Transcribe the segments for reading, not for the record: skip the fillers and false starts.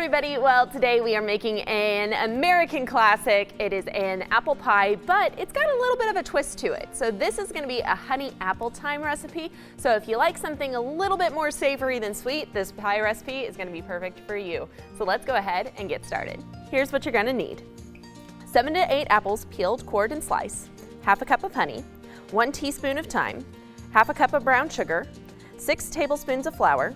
everybody. Well, today we are making an American classic. It is an apple pie, but it's got a little bit of a twist to it. So this is going to be a honey apple thyme recipe. So if you like something a little bit more savory than sweet, this pie recipe is going to be perfect for you. So let's go ahead and get started. Here's what you're going to need. 7 to 8 apples peeled, cored, and sliced, half a cup of honey, 1 teaspoon of thyme, half a cup of brown sugar, 6 tablespoons of flour,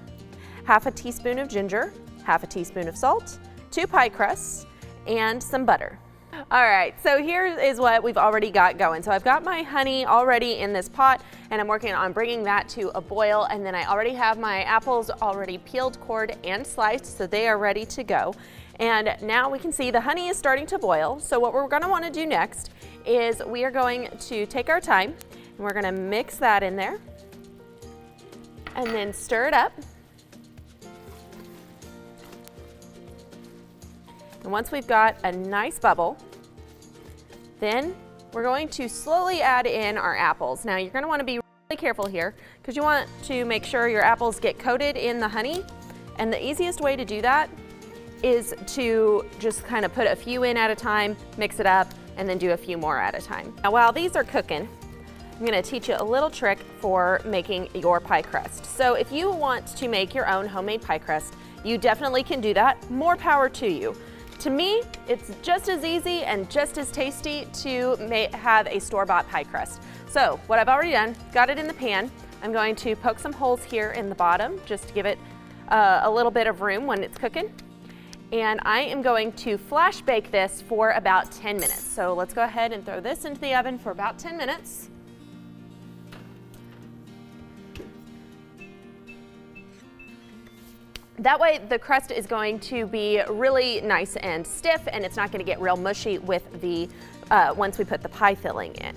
half a teaspoon of ginger, half a teaspoon of salt, 2 pie crusts, and some butter. All right, so here is what we've already got going. So I've got my honey already in this pot, and I'm working on bringing that to a boil, and then I already have my apples already peeled, cored, and sliced, so they are ready to go. And now we can see the honey is starting to boil. So what we're gonna wanna do next is we are going to take our thyme, and we're gonna mix that in there, and then stir it up. And once we've got a nice bubble, then we're going to slowly add in our apples. Now you're going to want to be really careful here because you want to make sure your apples get coated in the honey. And the easiest way to do that is to just kind of put a few in at a time, mix it up, and then do a few more at a time. Now while these are cooking, I'm going to teach you a little trick for making your pie crust. So if you want to make your own homemade pie crust, you definitely can do that. More power to you. To me, it's just as easy and just as tasty to have a store-bought pie crust. So what I've already done, got it in the pan. I'm going to poke some holes here in the bottom just to give it a little bit of room when it's cooking. And I am going to flash bake this for about 10 minutes. So let's go ahead and throw this into the oven for about 10 minutes. That way the crust is going to be really nice and stiff, and it's not going to get real mushy with the once we put the pie filling in.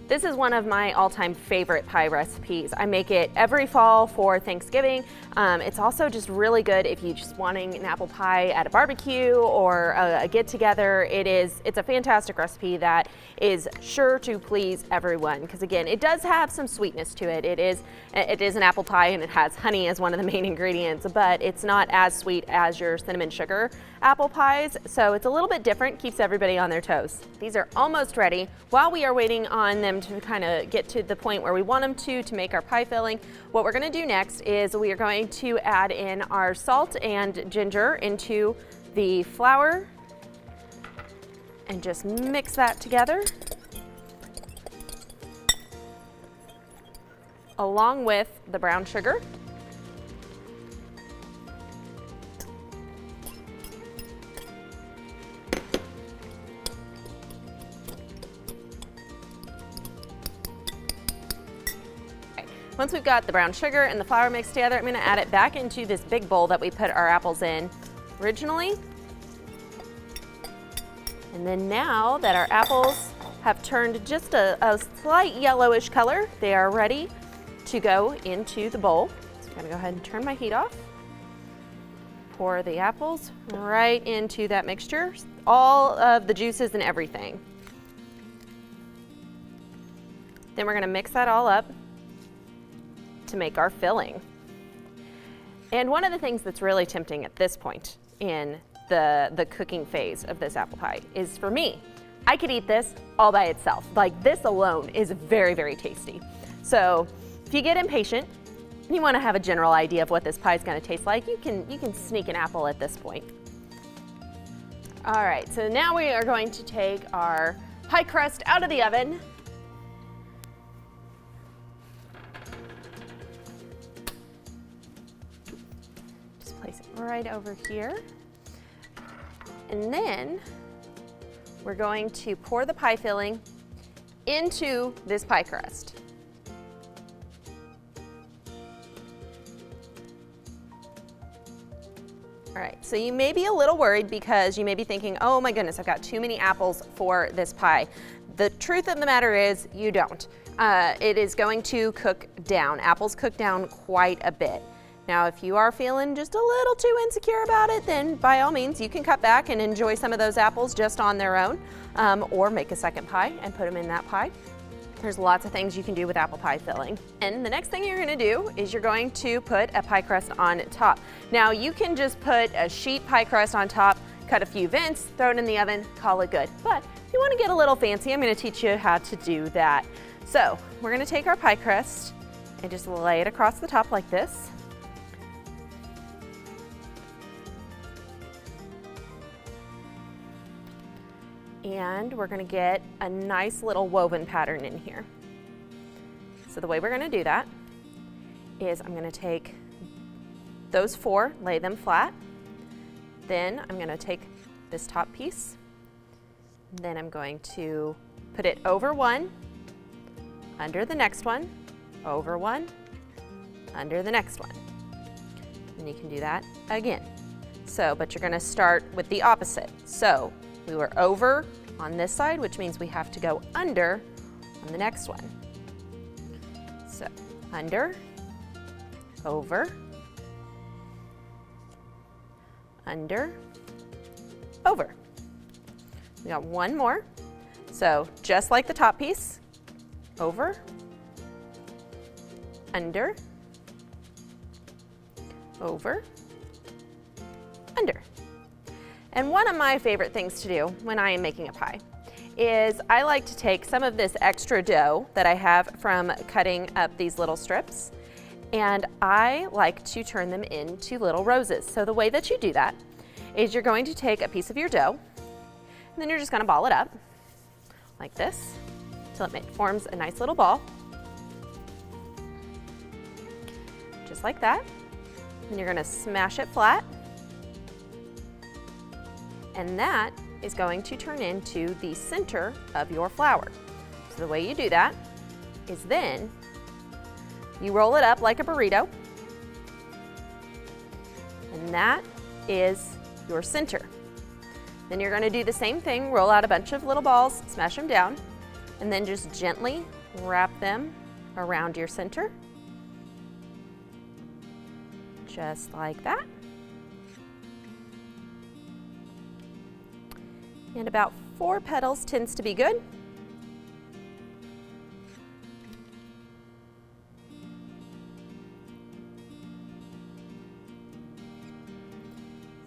This is one of my all-time favorite pie recipes. I make it every fall for Thanksgiving. It's also just really good if you're just wanting an apple pie at a barbecue or a get-together. It's a fantastic recipe that is sure to please everyone because, again, it does have some sweetness to it. It is an apple pie and it has honey as one of the main ingredients, but it's not as sweet as your cinnamon sugar apple pies, so it's a little bit different, keeps everybody on their toes. These are almost ready. While we are waiting on them to kind of get to the point where we want them to make our pie filling, what we're going to do next is we are going to add in our salt and ginger into the flour and just mix that together along with the brown sugar. Once we've got the brown sugar and the flour mixed together, I'm going to add it back into this big bowl that we put our apples in originally. And then now that our apples have turned just a slight yellowish color, they are ready to go into the bowl. So I'm going to go ahead and turn my heat off. Pour the apples right into that mixture, all of the juices and everything. Then we're going to mix that all up to make our filling. And one of the things that's really tempting at this point in the cooking phase of this apple pie is, for me, I could eat this all by itself. Like, this alone is very, very tasty. So if you get impatient and you want to have a general idea of what this pie is going to taste like, you can sneak an apple at this point. All right, so now we are going to take our pie crust out of the oven. Place it right over here. And then we're going to pour the pie filling into this pie crust. All right, so you may be a little worried because you may be thinking, oh my goodness, I've got too many apples for this pie. The truth of the matter is you don't. It is going to cook down. Apples cook down quite a bit. Now, if you are feeling just a little too insecure about it, then by all means, you can cut back and enjoy some of those apples just on their own, or make a second pie and put them in that pie. There's lots of things you can do with apple pie filling. And the next thing you're gonna do is you're going to put a pie crust on top. Now you can just put a sheet pie crust on top, cut a few vents, throw it in the oven, call it good. But if you wanna get a little fancy, I'm gonna teach you how to do that. So we're gonna take our pie crust and just lay it across the top like this. And we're gonna get a nice little woven pattern in here. So the way we're gonna do that is I'm gonna take those 4, lay them flat. Then I'm gonna take this top piece. Then I'm going to put it over one, under the next one, over one, under the next one. And you can do that again. So, but you're gonna start with the opposite. So we were over on this side, which means we have to go under on the next one. So under, over, under, over. We got one more. So just like the top piece, over, under, over, under. And one of my favorite things to do when I am making a pie is I like to take some of this extra dough that I have from cutting up these little strips, and I like to turn them into little roses. So the way that you do that is you're going to take a piece of your dough, and then you're just gonna ball it up like this until it forms a nice little ball. Just like that. And you're gonna smash it flat. And that is going to turn into the center of your flour. So the way you do that is then you roll it up like a burrito, and that is your center. Then you're gonna do the same thing, roll out a bunch of little balls, smash them down, and then just gently wrap them around your center, just like that. And about 4 petals tends to be good.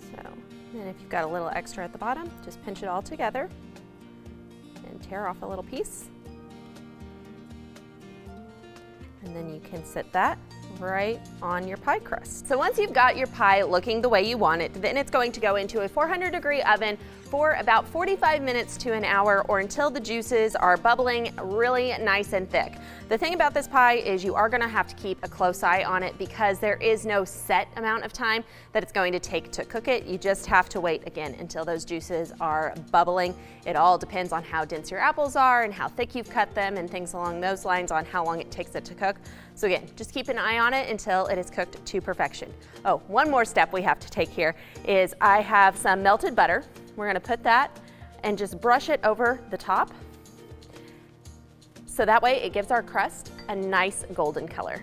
So, and if you've got a little extra at the bottom, just pinch it all together and tear off a little piece. And then you can set that right on your pie crust. So once you've got your pie looking the way you want it, then it's going to go into a 400-degree oven for about 45 minutes to an hour, or until the juices are bubbling really nice and thick. The thing about this pie is you are gonna have to keep a close eye on it because there is no set amount of time that it's going to take to cook it. You just have to wait again until those juices are bubbling. It all depends on how dense your apples are and how thick you've cut them and things along those lines on how long it takes it to cook. So again, just keep an eye on it until it is cooked to perfection. Oh, one more step we have to take here is I have some melted butter. We're gonna put that and just brush it over the top. So that way it gives our crust a nice golden color.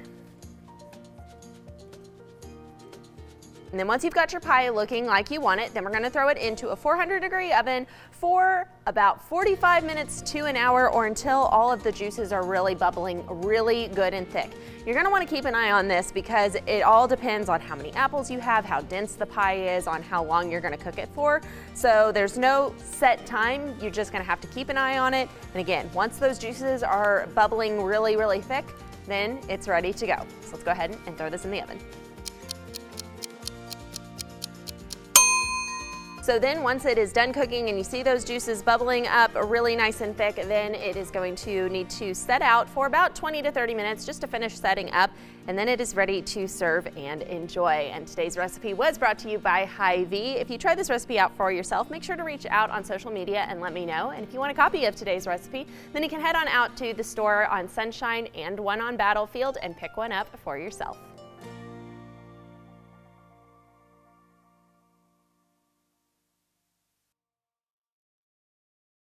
And then once you've got your pie looking like you want it, then we're gonna throw it into a 400-degree oven for about 45 minutes to an hour, or until all of the juices are really bubbling really good and thick. You're gonna wanna keep an eye on this because it all depends on how many apples you have, how dense the pie is, on how long you're gonna cook it for. So there's no set time, you're just gonna have to keep an eye on it. And again, once those juices are bubbling really, really thick, then it's ready to go. So let's go ahead and throw this in the oven. So then once it is done cooking and you see those juices bubbling up really nice and thick, then it is going to need to set out for about 20 to 30 minutes just to finish setting up, and then it is ready to serve and enjoy. And today's recipe was brought to you by Hy-Vee. If you try this recipe out for yourself, make sure to reach out on social media and let me know. And if you want a copy of today's recipe, then you can head on out to the store on Sunshine and one on Battlefield and pick one up for yourself.